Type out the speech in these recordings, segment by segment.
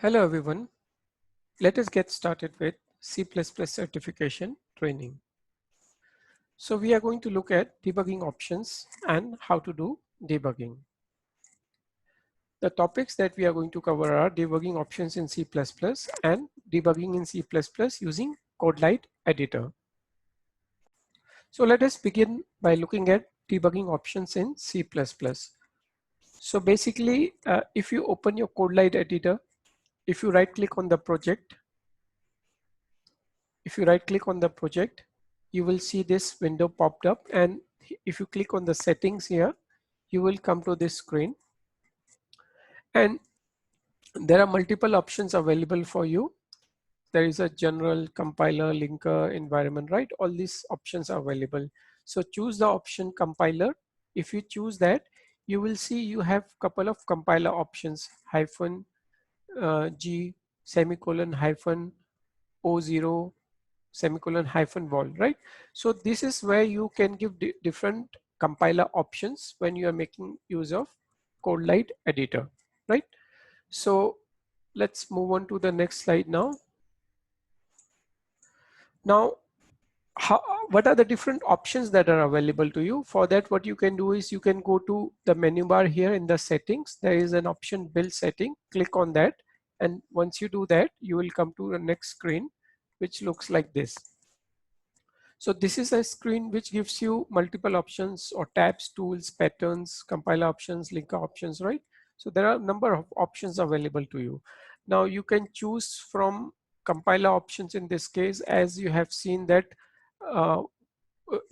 Hello everyone. Let us get started with C++ certification training. So we are going to look at debugging options and how to do debugging. The topics that we are going to cover are debugging options in C++ and debugging in C++ using CodeLight editor. So let us begin by looking at debugging options in C++. So basically, if you open your CodeLight editor, if you right click on the project, you will see this window popped up, and if you click on the settings here, you will come to this screen, and there are multiple options available for you. There is a general, compiler, linker, environment, right? All these options are available. So choose the option compiler. If you choose that, you will see you have couple of compiler options, -G, semicolon, -O0, semicolon, -vol, right? So this is where you can give different compiler options when you are making use of CodeLight editor, right? So let's move on to the next slide now. Now, what are the different options that are available to you? For that, what you can do is you can go to the menu bar here in the settings. There is an option build setting, click on that. And once you do that, you will come to the next screen, which looks like this. So this is a screen which gives you multiple options or tabs, tools, patterns, compiler options, linker options, right? So there are a number of options available to you. Now you can choose from compiler options in this case, as you have seen that uh,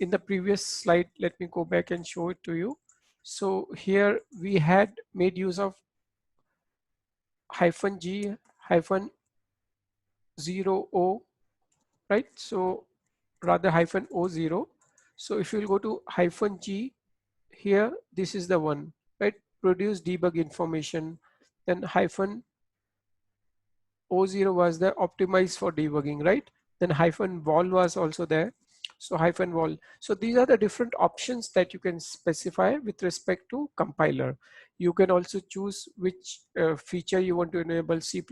in the previous slide. Let me go back and show it to you. So here we had made use of -G, -0O, right? So rather -O0. So if you'll go to -G here, this is the one, right? Produce debug information. Then -O0 was the optimize for debugging, right? Then -vol was also there. So -vol. So these are the different options that you can specify with respect to compiler. You can also choose which feature you want to enable, C++,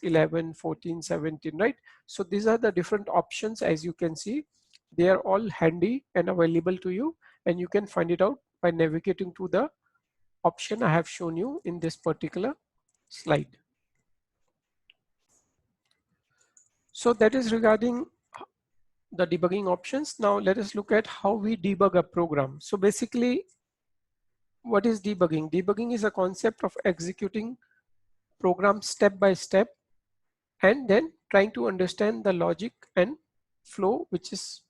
11, 14, 17, right? So these are the different options. As you can see, they are all handy and available to you, and you can find it out by navigating to the option I have shown you in this particular slide. So that is regarding the debugging options. Now let us look at how we debug a program. So basically, what is debugging? Debugging is a concept of executing programs step by step and then trying to understand the logic and flow which is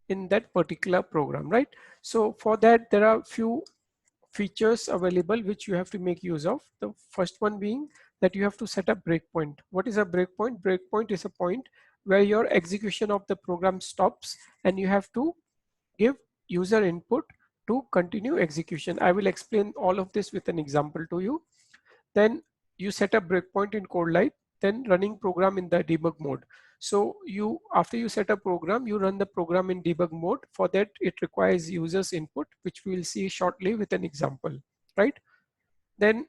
in that particular program, right? So for that, there are few features available which you have to make use of. The first one being that you have to set a breakpoint. What is a breakpoint? Breakpoint is a point where your execution of the program stops and you have to give user input to continue execution. I will explain all of this with an example to you. Then you set a breakpoint in CodeLight, then running program in the debug mode. So after you set a program, you run the program in debug mode. For that, it requires user's input, which we will see shortly with an example, right? Then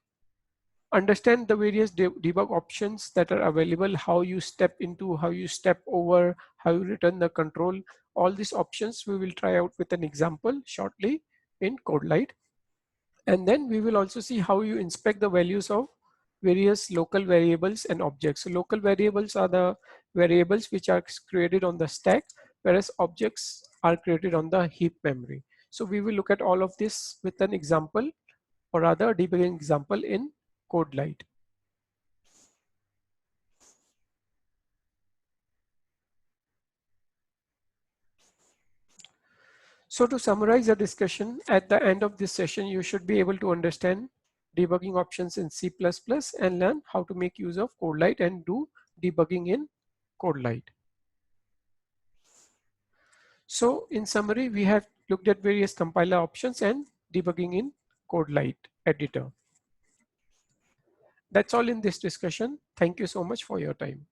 understand the various debug options that are available, how you step into, how you step over, how you return the control. All these options we will try out with an example shortly in CodeLight. And then we will also see how you inspect the values of various local variables and objects. So local variables are the variables which are created on the stack, whereas objects are created on the heap memory. So we will look at all of this with an example, or rather a debugging example in CodeLight. So to summarize the discussion, at the end of this session, you should be able to understand debugging options in C++ and learn how to make use of CodeLight and do debugging in CodeLight. So in summary, we have looked at various compiler options and debugging in CodeLight editor. That's all in this discussion. Thank you so much for your time.